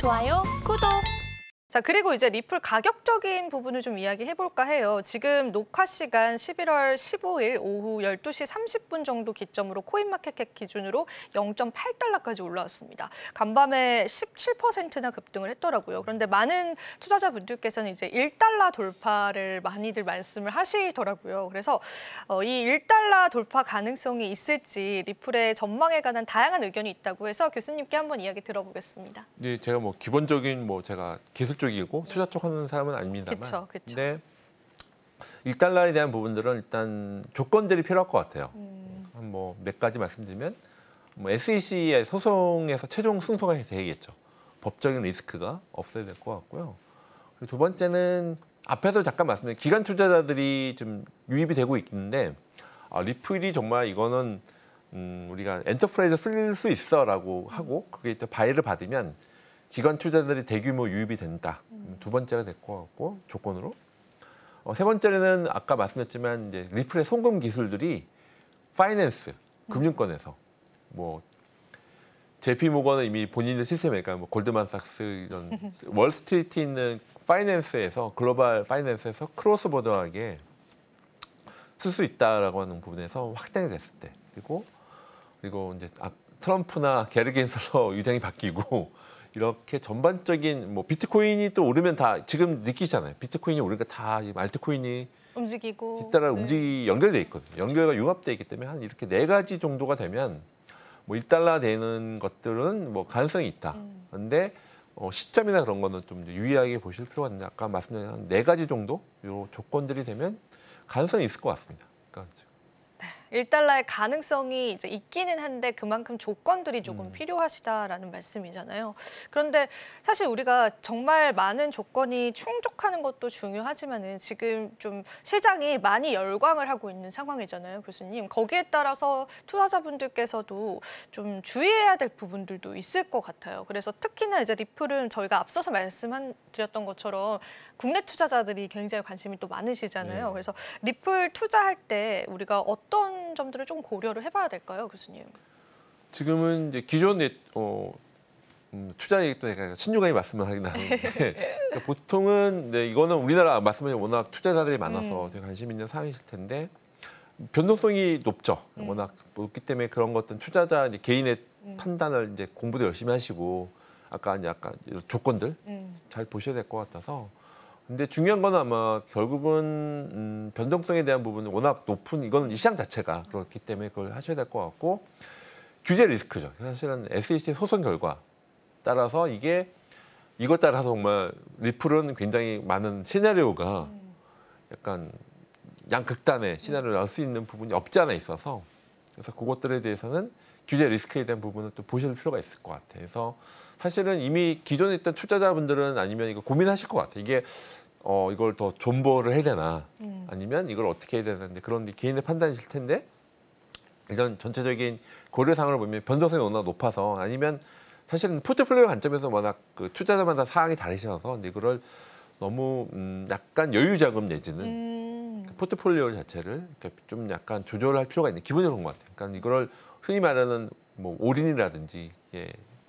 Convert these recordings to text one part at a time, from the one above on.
좋아요, 구독. 자, 그리고 이제 리플 가격적인 부분을 좀 이야기해볼까 해요. 지금 녹화 시간 11월 15일 오후 12시 30분 정도 기점으로 코인마켓캡 기준으로 0.8달러까지 올라왔습니다. 간밤에 17%나 급등을 했더라고요. 그런데 많은 투자자분들께서는 이제 1달러 돌파를 많이들 말씀을 하시더라고요. 그래서 이 1달러 돌파 가능성이 있을지 리플의 전망에 관한 다양한 의견이 있다고 해서 교수님께 한번 이야기 들어보겠습니다. 네, 제가 뭐 기본적인 제가 기술적이고 투자 쪽 하는 사람은 아닙니다만, 그쵸. 근데 1달러에 대한 부분들은 일단 조건들이 필요할 것 같아요. 뭐 몇 가지 말씀드리면, SEC의 소송에서 최종 승소가 되겠죠. 법적인 리스크가 없어야 될 것 같고요. 그리고 두 번째는 앞에서 잠깐 말씀드린 기관 투자자들이 좀 유입이 되고 있는데, 리플이 정말 이거는 우리가 엔터프라이즈 쓸 수 있어라고 하고 그게 또 바이를 받으면 기관 투자자들이 대규모 유입이 된다. 두 번째가 될 것 같고 조건으로. 세 번째는 아까 말씀드렸지만 이제 리플의 송금 기술들이 파이낸스, 금융권에서 JP 모건은 이미 본인의 시스템에, 그러니까 골드만삭스 이런 월스트리트에 있는 파이낸스에서 글로벌 파이낸스에서 크로스보더하게 쓸 수 있다라고 하는 부분에서 확대가 됐을 때, 그리고 이제 트럼프나 게리 겐슬러 위장이 바뀌고 이렇게 전반적인 비트코인이 또 오르면 다 지금 느끼잖아요. 비트코인이 오르니까 다 알트코인이 움직이고 뒤따라 연결돼 있거든요. 연결과 융합돼 있기 때문에 한 이렇게 네 가지 정도가 되면 1달러 되는 것들은 가능성이 있다. 그런데 시점이나 그런 거는 좀 유의하게 보실 필요가 있는데 아까 말씀드린 한 네 가지 정도 요 조건들이 되면 가능성이 있을 것 같습니다. 그러니까 1달러의 가능성이 이제 있기는 한데 그만큼 조건들이 조금 필요하시다라는 말씀이잖아요. 그런데 사실 우리가 정말 많은 조건이 충족하는 것도 중요하지만은 지금 좀 시장이 많이 열광을 하고 있는 상황이잖아요, 교수님. 거기에 따라서 투자자분들께서도 좀 주의해야 될 부분들도 있을 것 같아요. 그래서 특히나 이제 리플은 저희가 앞서서 말씀드렸던 것처럼 국내 투자자들이 굉장히 관심이 또 많으시잖아요. 네. 그래서 리플 투자할 때 우리가 어떤 점들을 좀 고려를 해봐야 될까요, 교수님? 지금은 이제 기존의 투자액 또 신중하게 말씀을 하긴 하는데 그러니까 보통은 이거는 우리나라 말씀하신 워낙 투자자들이 많아서 되게 관심 있는 사항이실 텐데 변동성이 높죠. 워낙 높기 때문에 그런 것들은 투자자 개인의 판단을 이제 공부도 열심히 하시고 아까 조건들 잘 보셔야 될 것 같아서. 근데 중요한 건 아마 결국은 변동성에 대한 부분은 워낙 높은 이거는 이 시장 자체가 그렇기 때문에 그걸 하셔야 될 것 같고 규제 리스크죠. 사실은 SEC 소송 결과 따라서 이것 따라서 정말 리플은 굉장히 많은 시나리오가 약간 양극단의 시나리오를 나올 수 있는 부분이 없지 않아 있어서 그래서 그것들에 대해서는 규제 리스크에 대한 부분은 또 보실 필요가 있을 것 같아요. 그래서 사실은 이미 기존에 있던 투자자분들은 아니면 이거 고민하실 것 같아요. 이게 이걸 더 존버를 해야 되나 아니면 이걸 어떻게 해야 되는데 그런 개인의 판단이실 텐데 일단 전체적인 고려사항을 보면 변동성이 워낙 높아서 아니면 사실은 포트폴리오 관점에서 워낙 그 투자자마다 사항이 다르셔서 이거를 너무 약간 여유 자금 내지는 포트폴리오 자체를 좀 약간 조절할 필요가 있는 기본적인 것 같아요. 그러니까 이거를 흔히 말하는 올인이라든지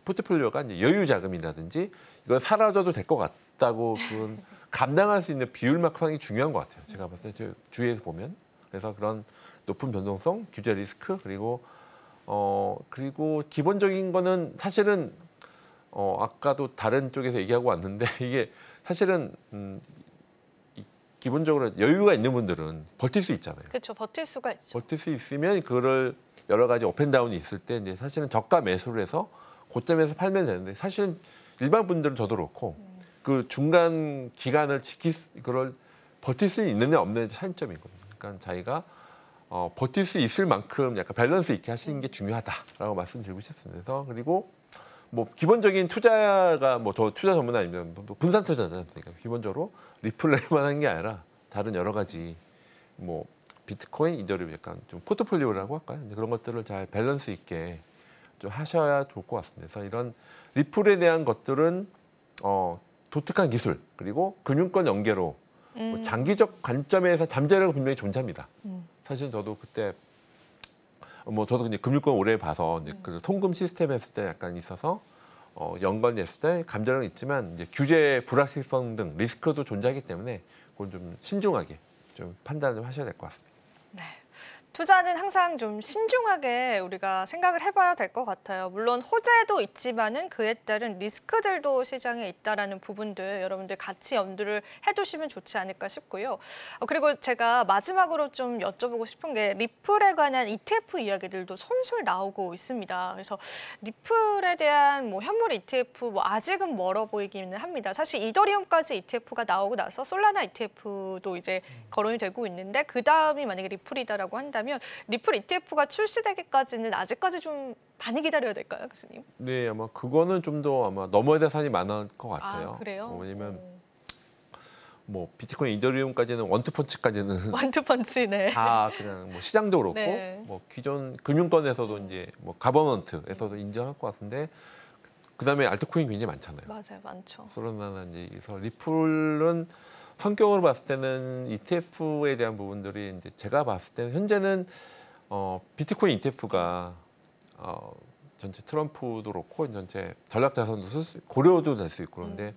포트폴리오가 이제 여유 자금이라든지 이건 사라져도 될 것 같다고 그건 감당할 수 있는 비율만큼 하는 게 중요한 것 같아요. 제가 봤을 때 주위에서 보면 그래서 그런 높은 변동성, 규제 리스크 그리고 기본적인 거는 사실은 아까도 다른 쪽에서 얘기하고 왔는데 이게 사실은 기본적으로 여유가 있는 분들은 버틸 수 있잖아요. 그렇죠, 버틸 수가 있죠. 버틸 수 있으면 그거를 여러 가지 업앤다운이 있을 때 이제 사실은 저가 매수를 해서 고점에서 팔면 되는데 사실은 일반 분들은 저도 그렇고 그 중간 기간을 그걸 버틸 수 있는 데 없는 차이점이거든요. 그러니까 자기가 버틸 수 있을 만큼 약간 밸런스 있게 하시는 게 중요하다라고 말씀드리고 싶습니다. 그래서 그리고 기본적인 투자가 저 투자 전문 아니면 분산 투자잖아요. 그러니까 기본적으로 리플레이만 하는 게 아니라 다른 여러 가지 비트코인, 이더리움 약간 좀 포트폴리오라고 할까요? 그런 것들을 잘 밸런스 있게 좀 하셔야 좋을 것 같습니다. 그래서 이런 리플에 대한 것들은 독특한 기술 그리고 금융권 연계로 장기적 관점에서 잠재력은 분명히 존재합니다. 사실 저도 그때 저도 이제 금융권 오래 봐서 이제 그 송금 시스템 했을 때 약간 있어서 연관됐을 때 감정은 있지만 이제 규제 불확실성 등 리스크도 존재하기 때문에 그건 좀 신중하게 좀 판단을 하셔야 될 것 같습니다. 네. 투자는 항상 좀 신중하게 우리가 생각을 해봐야 될 것 같아요. 물론 호재도 있지만은 그에 따른 리스크들도 시장에 있다라는 부분들 여러분들 같이 염두를 해두시면 좋지 않을까 싶고요. 그리고 제가 마지막으로 좀 여쭤보고 싶은 게 리플에 관한 ETF 이야기들도 솔솔 나오고 있습니다. 그래서 리플에 대한 뭐 현물 ETF 뭐 아직은 멀어 보이기는 합니다. 사실 이더리움까지 ETF가 나오고 나서 솔라나 ETF도 이제 거론이 되고 있는데 그 다음이 만약에 리플이다라고 한다면 리플 ETF가 출시되기까지는 아직까지 좀 많이 기다려야 될까요, 교수님? 네, 아마 그거는 좀 더 아마 넘어야 될 산이 많을 것 같아요. 아, 그래요? 왜냐면 뭐 비트코인, 이더리움까지는 원투펀치까지는 원투펀치, 네. 다 그냥 뭐 시장도 그렇고 네. 뭐 기존 금융권에서도 이제 뭐 가버넌트에서도 인정할 것 같은데 그다음에 알트코인 굉장히 많잖아요. 맞아요, 많죠. 솔라나 이제 그래서 리플은 성격으로 봤을 때는 ETF에 대한 부분들이 이제 제가 봤을 때는 현재는 비트코인 ETF가 전체 트럼프도 그렇고 전체 전략 자산도 고려도 될 수 있고 그런데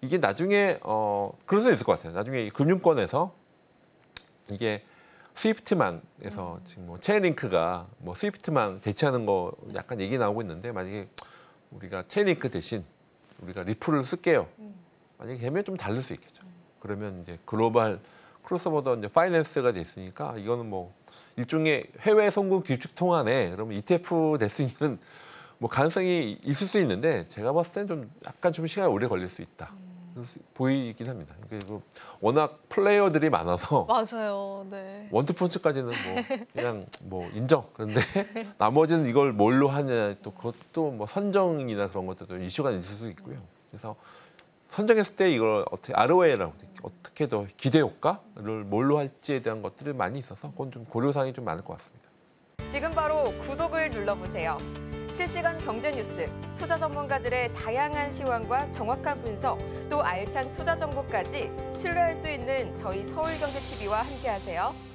이게 나중에 그럴 수 있을 것 같아요. 나중에 이 금융권에서 이게 스위프트망에서 지금 뭐 체인링크가 뭐 스위프트망 대체하는 거 약간 얘기 나오고 있는데 만약에 우리가 체인링크 대신 우리가 리플을 쓸게요. 만약에 되면 좀 다를 수 있겠죠. 그러면 이제 글로벌 크로스보더 이제 파이낸스가 됐으니까 이거는 뭐 일종의 해외 송금 기축 통화네. 그러면 ETF 될 수 있는 뭐 가능성이 있을 수 있는데 제가 봤을 때는 좀 약간 좀 시간이 오래 걸릴 수 있다. 보이긴 합니다. 그리고 워낙 플레이어들이 많아서 맞아요, 네. 원투펀치까지는 뭐 그냥 뭐 인정. 그런데 나머지는 이걸 뭘로 하냐 또 그것도 뭐 선정이나 그런 것들도 이슈가 있을 수 있고요. 그래서 선정했을 때 이걸 어떻게 ROA라고 어떻게 더 기대 효과를 뭘로 할지에 대한 것들이 많이 있어서 그건 좀 고려사항이 좀 많을 것 같습니다. 지금 바로 구독을 눌러보세요. 실시간 경제 뉴스, 투자 전문가들의 다양한 시황과 정확한 분석, 또 알찬 투자 정보까지 신뢰할 수 있는 저희 서울경제TV와 함께하세요.